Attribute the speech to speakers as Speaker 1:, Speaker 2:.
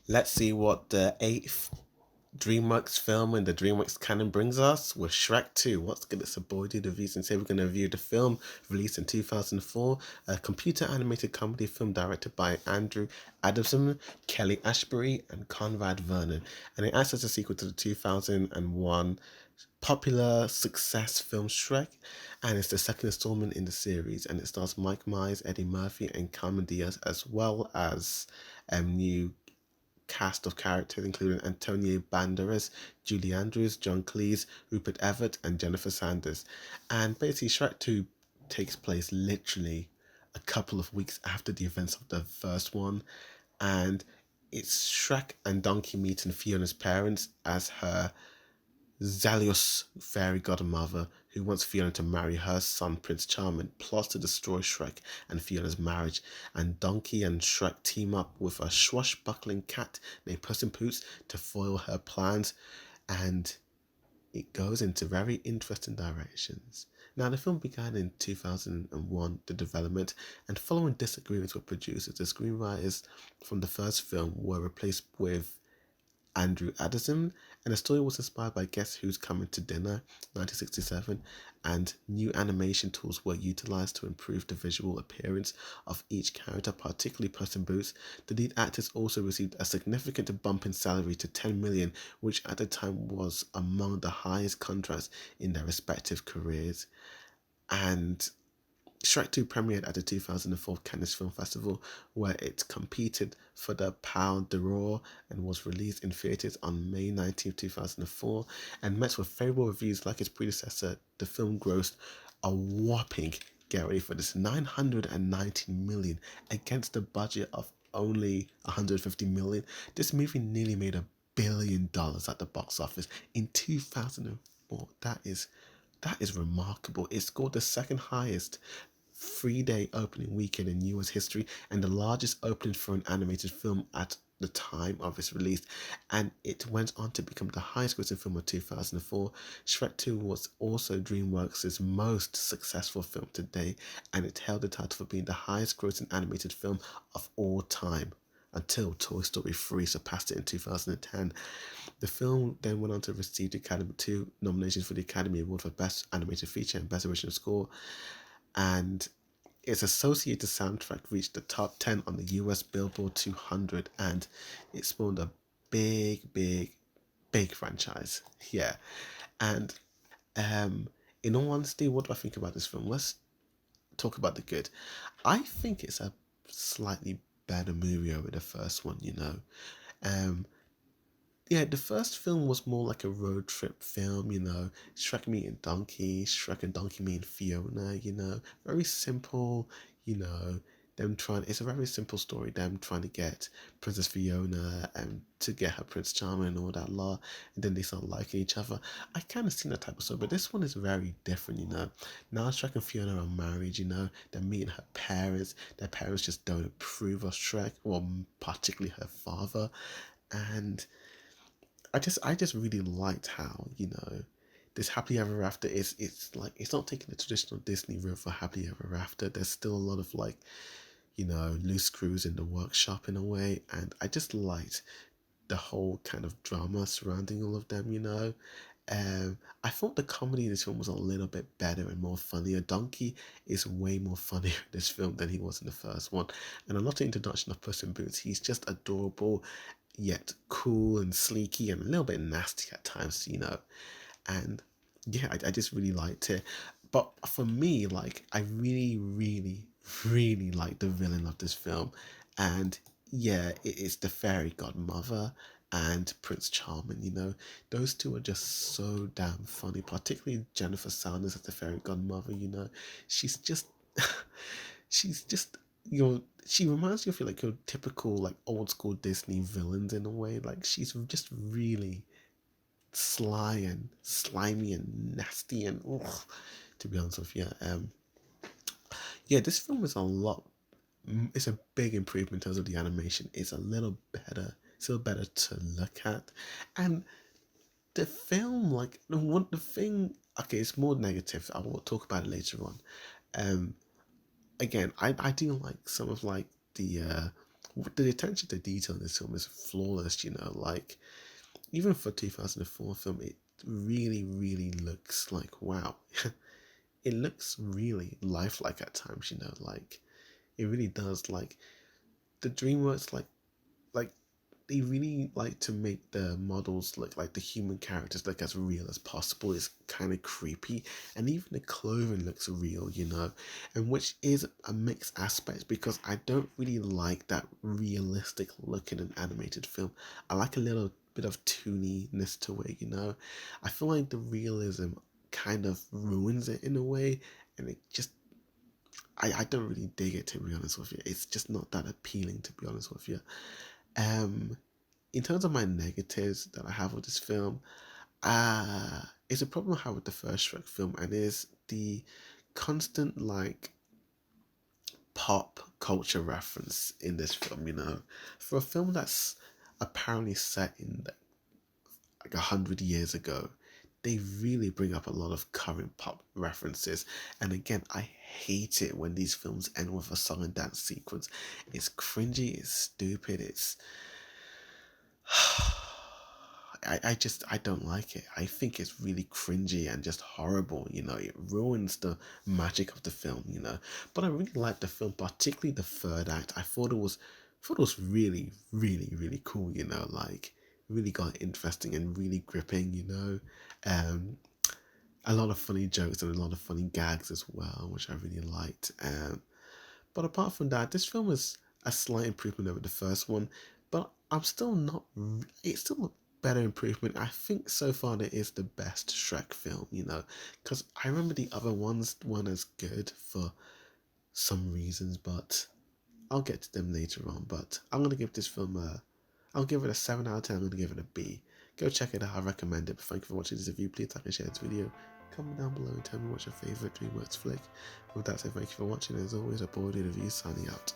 Speaker 1: Let's see what the eighth Dreamworks film in the Dreamworks canon brings us with Shrek 2. What's good? It's a boy dude reviews, and today we're going to review the film released in 2004, a computer animated comedy film directed by Andrew Adamson, Kelly Ashbury, and Conrad Vernon. And it acts as a sequel to the 2001 popular success film Shrek, and it's the second installment in the series. And it stars Mike Myers, Eddie Murphy, and Cameron Diaz, as well as new cast of characters including Antonio Banderas, Julie Andrews, John Cleese, Rupert Everett, and Jennifer Sanders. And basically, Shrek 2 takes place literally a couple of weeks after the events of the first one, and it's Shrek and Donkey meeting Fiona's parents as her zealous fairy godmother who wants Fiona to marry her son Prince Charming plots to destroy Shrek and Fiona's marriage, and Donkey and Shrek team up with a swashbuckling cat named Puss in Boots to foil her plans, and it goes into very interesting directions. Now, the film began in 2001, the development, and following disagreements with producers, the screenwriters from the first film were replaced with Andrew Addison, and the story was inspired by Guess Who's Coming to Dinner, 1967, and new animation tools were utilized to improve the visual appearance of each character, particularly Puss in Boots. The lead actors also received a significant bump in salary to 10 million, which at the time was among the highest contracts in their respective careers. And Shrek 2 premiered at the 2004 Cannes Film Festival, where it competed for the Palme d'Or and was released in theatres on May 19, 2004, and met with favourable reviews like its predecessor. The film grossed a whopping, get ready for this, 990 million against a budget of only 150 million. This movie nearly made $1 billion at the box office in 2004. That is remarkable. It scored the second highest 3-day opening weekend in US history and the largest opening for an animated film at the time of its release, and it went on to become the highest grossing film of 2004. Shrek 2 was also DreamWorks' most successful film to date, and it held the title for being the highest grossing animated film of all time until Toy Story 3 surpassed it in 2010. The film then went on to receive the Academy 2 nominations for the Academy Award for Best Animated Feature and Best Original Score, and its associated soundtrack reached the top 10 on the US Billboard 200, and it spawned a big, big, big franchise. Yeah. And in all honesty, what do I think about this film? Let's talk about the good. I think it's a slightly better movie over the first one. Um, yeah, the first film was more like a road trip film. Shrek meeting Donkey, Shrek and Donkey meeting Fiona. Very simple, you know, it's a very simple story, them trying to get Princess Fiona and to get her Prince Charming and all that lot, and then they start liking each other. I kind of seen that type of story, but this one is very different. Now Shrek and Fiona are married, they're meeting her parents. Their parents just don't approve of Shrek, or particularly her father, and I just really liked how this happily ever after it's like it's not taking the traditional Disney route for happily ever after. There's still a lot of loose screws in the workshop in a way, and I just liked the whole kind of drama surrounding all of them. I thought the comedy in this film was a little bit better and more funnier. Donkey is way more funnier in this film than he was in the first one, and I love the introduction of Puss in Boots. He's just adorable, yet cool and sleeky and a little bit nasty at times. And yeah, I just really liked it. But for me, I really, really, really like the villain of this film, and yeah, it is the fairy godmother and Prince Charming. Those two are just so damn funny, particularly Jennifer Saunders as the fairy godmother. She's just she's just she reminds you of your typical old school Disney villains in a way. She's just really sly and slimy and nasty and ugh, to be honest with you. Yeah, this film is a lot. It's a big improvement in terms of the animation. It's a little better. It's a little better to look at, and the film, the thing. Okay, it's more negative. I will talk about it later on. Again, I do like some of the The attention to detail in this film is flawless, you know, like even for 2004 film, it really looks like wow. It looks really lifelike at times, you know, like it really does. Like the DreamWorks, like they really like to make the models look like the human characters look as real as possible. It's kind of creepy, and even the clothing looks real, you know, and which is a mixed aspect because I don't really like that realistic look in an animated film. I like a little bit of tooniness to it, you know. I feel like the realism kind of ruins it in a way, and it just I don't really dig it, to be honest with you. It's just not that appealing, to be honest with you. Um, in terms of my negatives that I have with this film, it's a problem I have with the first Shrek film, and is the constant like pop culture reference in this film. You know, for a film that's apparently set in like 100 years ago, they really bring up a lot of current pop references. And again, I hate it when these films end with a song and dance sequence. It's cringy, it's stupid, it's I don't like it. I think it's really cringy and just horrible, you know. It ruins the magic of the film, you know. But I really liked the film, particularly the third act. I thought it was really cool, you know, like really got interesting and really gripping, you know. Um a lot of funny jokes and a lot of funny gags as well, which I really liked. But apart from that, this film is a slight improvement over the first one, but I'm still not. It's still a better improvement. I think so far it is the best Shrek film, you know, because I remember the other ones weren't as good for some reasons, but I'll get to them later on. But I'm gonna give this film I'll give it a 7 out of 10. I'm gonna give it a B. Go check it out. I recommend it. But thank you for watching this review. Please like and share this video. Comment down below and tell me what's your favourite DreamWorks flick. With that said, thank you for watching. As always, a boy review signing out.